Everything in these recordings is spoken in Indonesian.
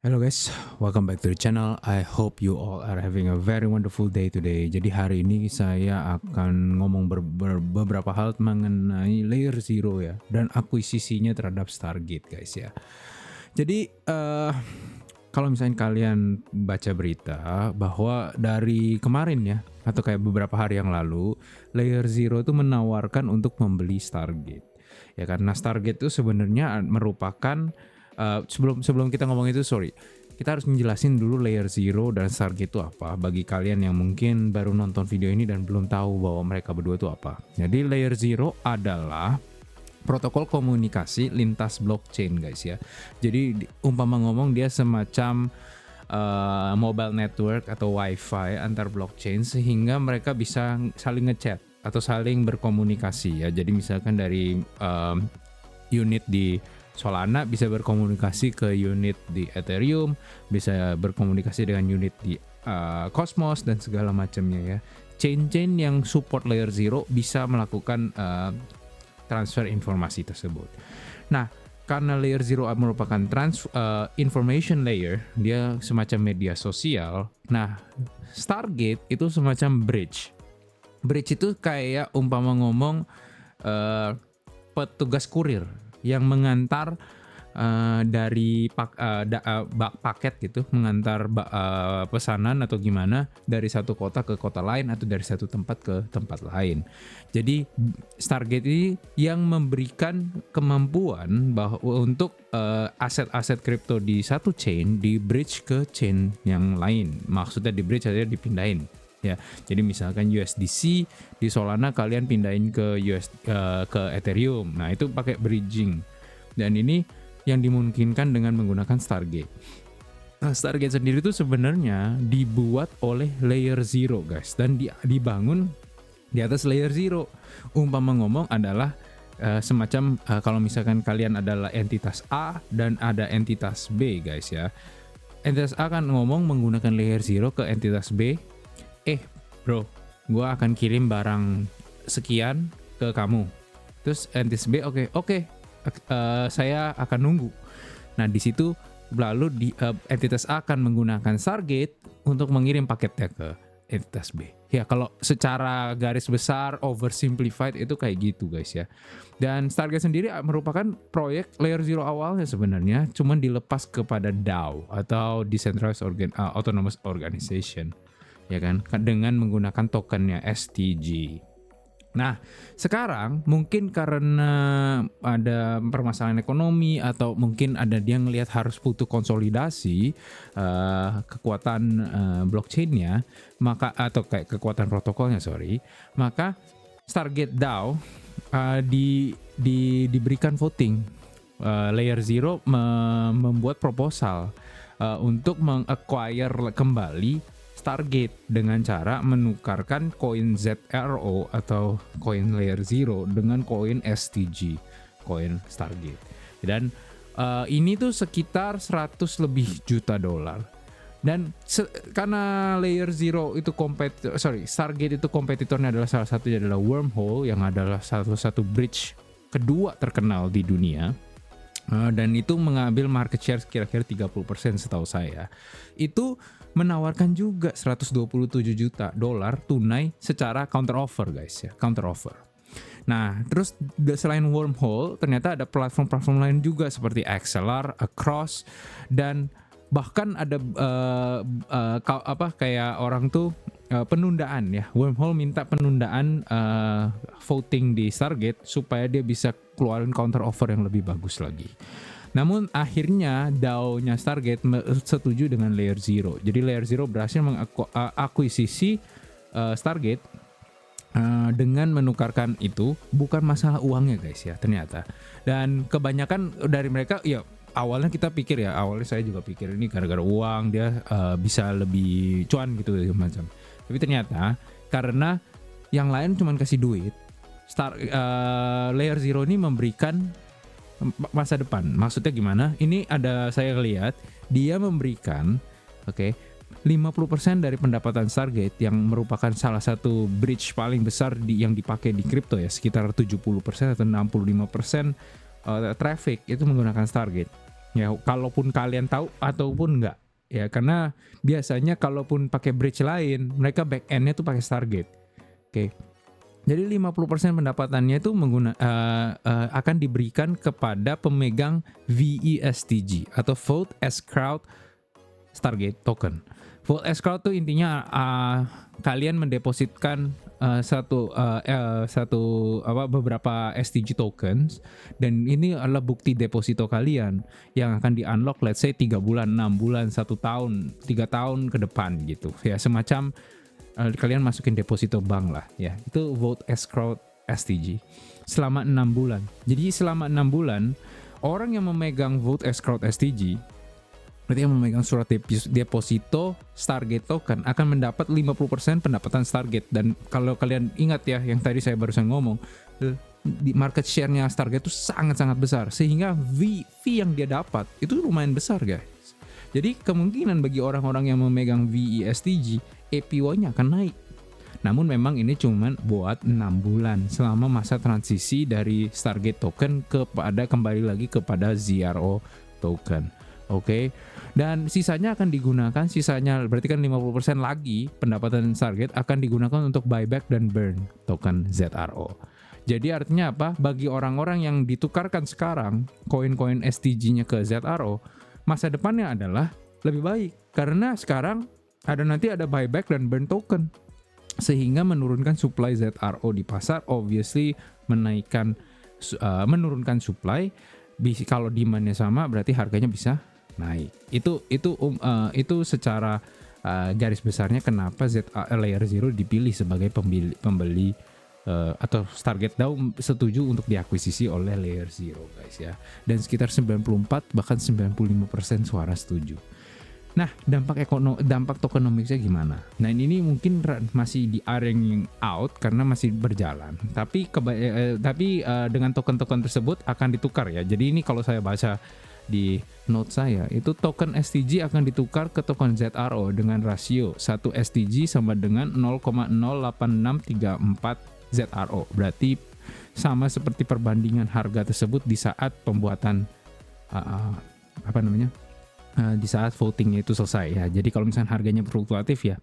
Hello guys, welcome back to the channel. I hope you all are having a very wonderful day today. Jadi hari ini saya akan ngomong beberapa hal mengenai Layer Zero ya dan akuisisinya terhadap Stargate guys ya. Jadi kalau misalnya kalian baca berita bahwa dari kemarin ya atau kayak beberapa hari yang lalu, Layer Zero itu menawarkan untuk membeli Stargate. Ya karena Stargate itu sebenarnya merupakan sebelum kita ngomong itu, kita harus menjelasin dulu Layer Zero dan Stargate itu apa bagi kalian yang mungkin baru nonton video ini dan belum tahu bahwa mereka berdua itu apa. Jadi Layer Zero adalah protokol komunikasi lintas blockchain guys ya. Jadi umpama ngomong dia semacam mobile network atau wifi antar blockchain sehingga mereka bisa saling ngechat atau saling berkomunikasi ya. Jadi misalkan dari unit di Solana bisa berkomunikasi ke unit di Ethereum, bisa berkomunikasi dengan unit di Cosmos dan segala macamnya ya. Chain-chain yang support Layer Zero bisa melakukan transfer informasi tersebut. Nah, karena Layer Zero merupakan information layer, dia semacam media sosial. Nah, Stargate itu semacam bridge. Bridge itu kayak umpama ngomong petugas kurir yang mengantar dari paket gitu, mengantar pesanan atau gimana dari satu kota ke kota lain atau dari satu tempat ke tempat lain. Jadi Stargate ini yang memberikan kemampuan bahwa untuk aset-aset kripto di satu chain di bridge ke chain yang lain. Maksudnya di bridge artinya dipindahin. Ya, jadi misalkan USDC di Solana kalian pindahin ke ke Ethereum. Nah, itu pakai bridging. Dan ini yang dimungkinkan dengan menggunakan Stargate. Nah, Stargate sendiri itu sebenarnya dibuat oleh Layer Zero, guys, dan dibangun di atas Layer Zero. Umpama ngomong adalah semacam kalau misalkan kalian adalah entitas A dan ada entitas B, guys ya. Entitas A kan ngomong menggunakan Layer Zero ke entitas B. Bro, gue akan kirim barang sekian ke kamu. Terus entitas B, oke, saya akan nunggu. Nah, di situ lalu entitas A akan menggunakan Stargate untuk mengirim paketnya ke entitas B. Ya, kalau secara garis besar oversimplified itu kayak gitu guys ya. Dan Stargate sendiri merupakan proyek Layer Zero awalnya sebenarnya, cuman dilepas kepada DAO atau Decentralized Autonomous Organization. Ya kan, dengan menggunakan tokennya STG. Nah, sekarang mungkin karena ada permasalahan ekonomi atau mungkin ada dia ngelihat harus butuh konsolidasi kekuatan blockchainnya, maka atau kayak kekuatan protokolnya maka Stargate DAO diberikan voting. Layer Zero membuat proposal untuk meng-acquire kembali Stargate dengan cara menukarkan koin ZRO atau koin Layer Zero dengan koin STG, koin Stargate. Dan ini tuh sekitar 100 lebih juta dolar. Dan karena Layer Zero itu Stargate itu kompetitornya adalah salah satunya adalah Wormhole yang adalah satu bridge kedua terkenal di dunia. Dan itu mengambil market share kira-kira 30% setahu saya. Itu menawarkan juga 127 juta dolar tunai secara counter offer guys ya, counter offer. Nah, terus selain Wormhole ternyata ada platform-platform lain juga seperti XLR, Across, dan bahkan ada kayak orang tuh penundaan ya. Wormhole minta penundaan voting di Stargate supaya dia bisa keluarin counter offer yang lebih bagus lagi. Namun akhirnya DAO-nya Stargate setuju dengan Layer Zero. Jadi Layer Zero berhasil mengakuisisi Stargate dengan menukarkan itu. Bukan masalah uangnya guys ya ternyata. Dan kebanyakan dari mereka ya awalnya kita pikir ya, awalnya saya juga pikir ini gara-gara uang dia bisa lebih cuan gitu macam. Tapi ternyata karena yang lain cuma kasih duit, Layer Zero ini memberikan masa depan. Maksudnya gimana? Ini ada saya lihat dia memberikan 50% dari pendapatan Stargate yang merupakan salah satu bridge paling besar yang dipakai di kripto ya, sekitar 70% atau 65% traffic itu menggunakan Stargate. Ya, kalaupun kalian tahu ataupun enggak. Ya, karena biasanya kalaupun pakai bridge lain, mereka back end-nya tuh pakai Stargate. Oke. Jadi 50% pendapatannya itu akan diberikan kepada pemegang VESTG atau Vote as Crowd Stargate Token. Vote as Crowd tuh intinya kalian mendepositkan beberapa STG tokens, dan ini adalah bukti deposito kalian yang akan di unlock let's say 3 bulan, 6 bulan, 1 tahun, 3 tahun ke depan gitu. Ya semacam kalian masukin deposito bank lah ya. Itu Vote as Crowd STG selama 6 bulan. Jadi selama 6 bulan orang yang memegang Vote as Crowd STG, berarti yang memegang surat deposito Stargate token, akan mendapat 50% pendapatan Stargate. Dan kalau kalian ingat ya, yang tadi saya barusan ngomong, di market share-nya Stargate itu sangat-sangat besar, sehingga fee yang dia dapat itu lumayan besar guys. Jadi kemungkinan bagi orang-orang yang memegang VESTG, APY-nya akan naik. Namun memang ini cuma buat 6 bulan selama masa transisi dari Stargate token kembali lagi kepada ZRO token. Oke. Dan sisanya akan digunakan, berarti kan 50% lagi pendapatan Stargate akan digunakan untuk buyback dan burn token ZRO. Jadi artinya apa? Bagi orang-orang yang ditukarkan sekarang koin-koin STG-nya ke ZRO, masa depannya adalah lebih baik. Karena sekarang nanti ada buyback dan burn token, sehingga menurunkan supply ZRO di pasar, obviously menurunkan supply. Kalau demand-nya sama, berarti harganya bisa naik. Itu secara garis besarnya kenapa Layer Zero dipilih sebagai pembeli atau Stargate DAO setuju untuk diakuisisi oleh Layer Zero guys ya. Dan sekitar 94 bahkan 95% suara setuju. Nah, dampak tokenomicsnya gimana? Nah, ini mungkin masih di ironing out karena masih berjalan. Tapi dengan token-token tersebut akan ditukar ya. Jadi ini kalau saya baca di note saya, itu token STG akan ditukar ke token ZRO dengan rasio 1 STG sama dengan 0,08634 ZRO. Berarti sama seperti perbandingan harga tersebut di saat pembuatan di saat votingnya itu selesai ya. Jadi kalau misalnya harganya fluktuatif ya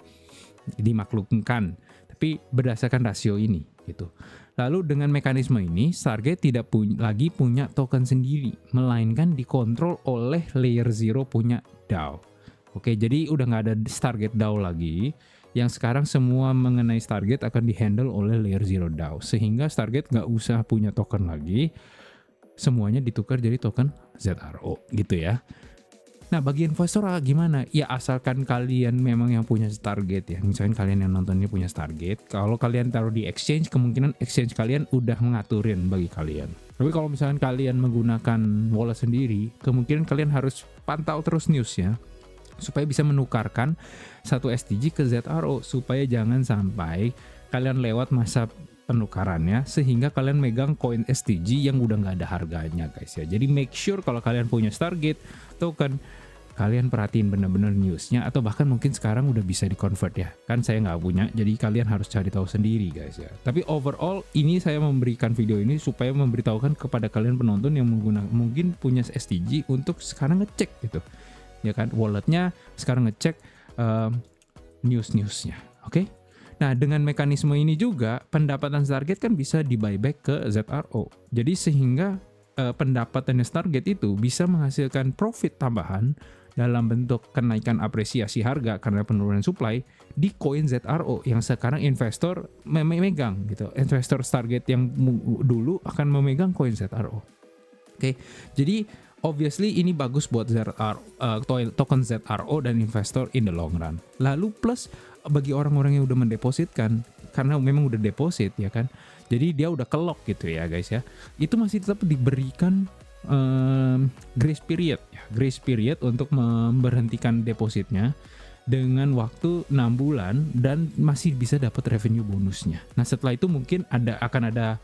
dimaklumkan, tapi berdasarkan rasio ini gitu. Lalu dengan mekanisme ini Stargate tidak lagi punya token sendiri, melainkan dikontrol oleh Layer Zero punya DAO. Oke, jadi udah nggak ada Stargate DAO lagi. Yang sekarang semua mengenai Stargate akan dihandle oleh Layer Zero DAO, sehingga Stargate nggak usah punya token lagi, semuanya ditukar jadi token ZRO gitu ya. Nah, bagi investor gimana? Ya asalkan kalian memang yang punya Stargate ya. Misalnya kalian yang nonton ini punya Stargate, kalau kalian taruh di exchange, kemungkinan exchange kalian udah ngaturin bagi kalian. Tapi kalau misalnya kalian menggunakan wallet sendiri, kemungkinan kalian harus pantau terus newsnya supaya bisa menukarkan satu STG ke ZRO, supaya jangan sampai kalian lewat masa penukarannya sehingga kalian megang koin STG yang udah nggak ada harganya guys ya. Jadi make sure kalau kalian punya Stargate token, kalian perhatiin benar-benar newsnya, atau bahkan mungkin sekarang udah bisa di-convert ya. Kan saya nggak punya, jadi kalian harus cari tahu sendiri guys ya. Tapi overall ini saya memberikan video ini supaya memberitahukan kepada kalian penonton yang mungkin punya STG untuk sekarang ngecek gitu. Ya kan, walletnya sekarang ngecek news-newsnya. Oke? Nah, dengan mekanisme ini juga pendapatan Stargate kan bisa di buyback ke ZRO. Jadi sehingga pendapatan Stargate itu bisa menghasilkan profit tambahan dalam bentuk kenaikan apresiasi harga karena penurunan supply di koin ZRO yang sekarang investor memegang gitu. Investor Stargate yang dulu akan memegang koin ZRO. Oke. Jadi obviously ini bagus buat token ZRO dan investor in the long run. Lalu plus bagi orang-orang yang udah mendepositkan, karena memang udah deposit ya kan, jadi dia udah kelok gitu ya guys ya, itu masih tetap diberikan grace period untuk memberhentikan depositnya dengan waktu 6 bulan dan masih bisa dapat revenue bonusnya. Nah setelah itu mungkin akan ada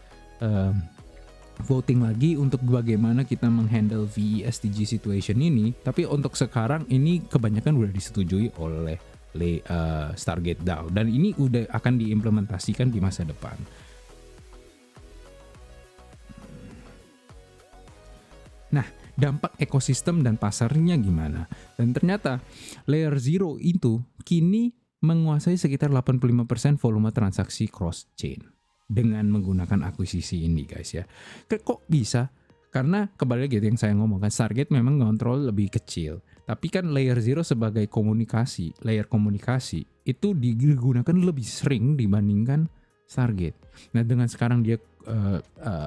voting lagi untuk bagaimana kita menghandle VESTG situation ini. Tapi untuk sekarang ini kebanyakan udah disetujui oleh Stargate DAO dan ini udah akan diimplementasikan di masa depan. Nah, dampak ekosistem dan pasarnya gimana. Dan ternyata layer 0 itu kini menguasai sekitar 85% volume transaksi cross chain dengan menggunakan akuisisi ini guys ya. Kok bisa? Karena kembali lagi yang saya ngomongkan, Stargate memang ngontrol lebih kecil. Tapi kan layer 0 sebagai layer komunikasi itu digunakan lebih sering dibandingkan Stargate. Nah dengan sekarang dia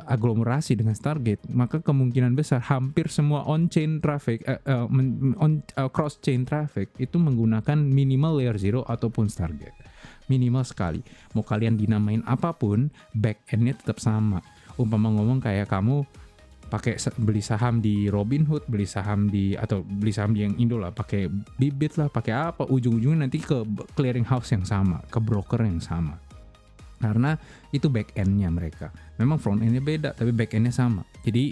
aglomerasi dengan Stargate, maka kemungkinan besar hampir semua on-chain traffic, cross-chain traffic itu menggunakan minimal layer 0 ataupun Stargate. Minimal sekali. Mau kalian dinamain apapun, back-end-nya tetap sama. Umpama ngomong kayak kamu beli saham di Robinhood, beli saham di yang Indo lah, pakai Bybit lah, pakai apa, ujung-ujungnya nanti ke clearing house yang sama, ke broker yang sama. Karena itu back end-nya mereka. Memang front end-nya beda, tapi back end-nya sama. Jadi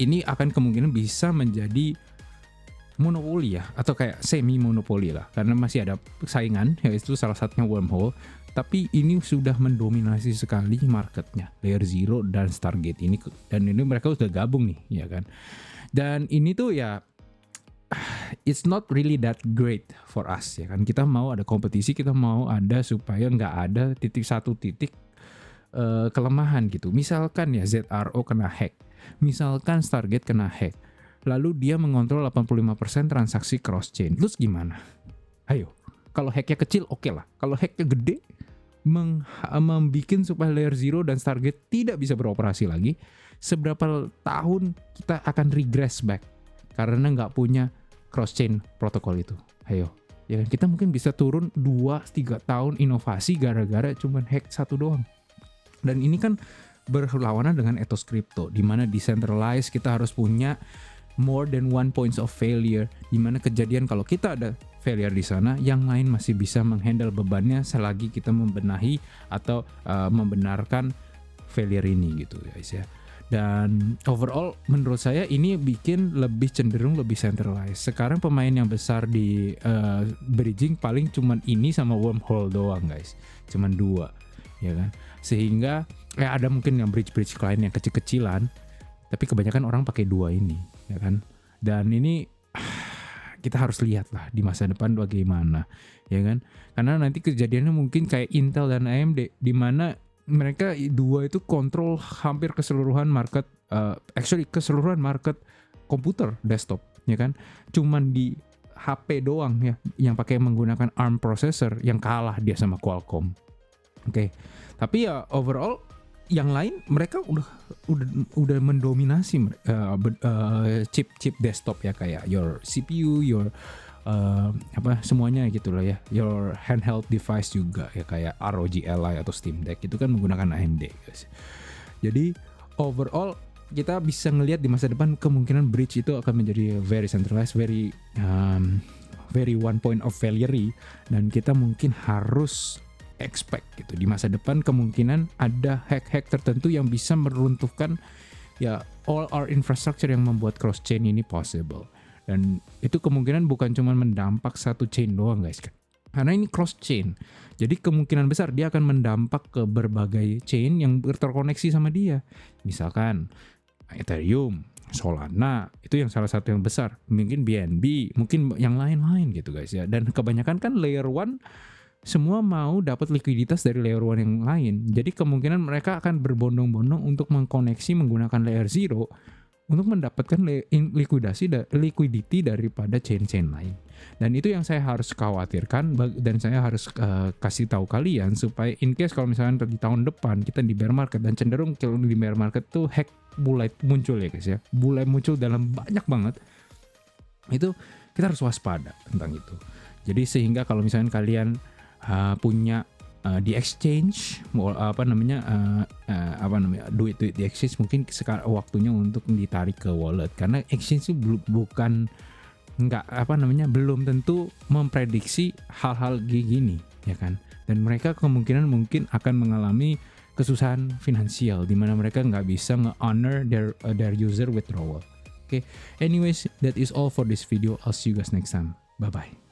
ini akan kemungkinan bisa menjadi monopoli ya, atau kayak semi monopoli lah, karena masih ada saingan, yaitu salah satunya Wormhole. Tapi ini sudah mendominasi sekali marketnya, layer 0 dan Stargate ini, dan ini mereka sudah gabung nih, ya kan. Dan ini tuh ya, it's not really that great for us, ya kan. Kita mau ada kompetisi, kita mau ada supaya nggak ada satu titik kelemahan gitu. Misalkan ya ZRO kena hack, misalkan Stargate kena hack, lalu dia mengontrol 85% transaksi cross chain. Terus gimana? Ayo, kalau hacknya kecil oke lah. Kalau hacknya gede, membikin supaya layer 0 dan Stargate tidak bisa beroperasi lagi, seberapa tahun kita akan regress back karena nggak punya cross chain protokol itu. Ayo, ya kan, kita mungkin bisa turun 2-3 tahun inovasi gara-gara cuman hack satu doang. Dan ini kan berlawanan dengan etos kripto, di mana decentralized, kita harus punya more than one points of failure, di mana kejadian kalau kita ada failure di sana, yang lain masih bisa menghandle bebannya selagi kita membenahi atau membenarkan failure ini gitu guys ya. Dan overall menurut saya ini bikin lebih cenderung lebih centralized. Sekarang pemain yang besar di bridging paling cuman ini sama Wormhole doang guys, cuman 2 ya kan. Sehingga ada mungkin yang bridge lain yang kecil-kecilan, tapi kebanyakan orang pakai 2 ini ya kan. Dan ini kita harus lihat lah di masa depan bagaimana ya kan, karena nanti kejadiannya mungkin kayak Intel dan AMD, di mana mereka 2 itu kontrol hampir keseluruhan market, keseluruhan market komputer desktop ya kan. Cuman di HP doang ya yang pakai menggunakan ARM processor yang kalah dia sama Qualcomm. Oke. Tapi ya overall yang lain mereka udah mendominasi chip desktop ya, kayak your CPU, your semuanya gitu lah ya, your handheld device juga ya, kayak ROG Ally atau Steam Deck itu kan menggunakan AMD guys. Jadi overall kita bisa ngelihat di masa depan kemungkinan bridge itu akan menjadi very centralized, very one point of failure, dan kita mungkin harus expect gitu di masa depan kemungkinan ada hack-hack tertentu yang bisa meruntuhkan ya all our infrastructure yang membuat cross chain ini possible. Dan itu kemungkinan bukan cuma mendampak satu chain doang guys, karena ini cross chain. Jadi kemungkinan besar dia akan mendampak ke berbagai chain yang terkoneksi sama dia. Misalkan Ethereum, Solana, itu yang salah satu yang besar. Mungkin BNB, mungkin yang lain-lain gitu guys ya. Dan kebanyakan kan layer 1 semua mau dapat likuiditas dari layer 1 yang lain. Jadi kemungkinan mereka akan berbondong-bondong untuk mengkoneksi menggunakan layer 0 untuk mendapatkan liquidity daripada chain-chain lain. Dan itu yang saya harus khawatirkan, dan saya harus kasih tahu kalian supaya in case kalau misalnya di tahun depan kita di bear market, dan cenderung kalau di bear market tuh hack mulai muncul ya guys ya. Mulai muncul dalam banyak banget. Itu kita harus waspada tentang itu. Jadi sehingga kalau misalnya kalian punya di exchange duit di exchange, mungkin sekarang waktunya untuk ditarik ke wallet, karena exchange itu belum tentu memprediksi hal-hal gini ya kan. Dan mereka kemungkinan mungkin akan mengalami kesusahan finansial di mana mereka nggak bisa nge-honor their user withdrawal. Okay, anyways, that is all for this video. I'll see you guys next time. Bye bye.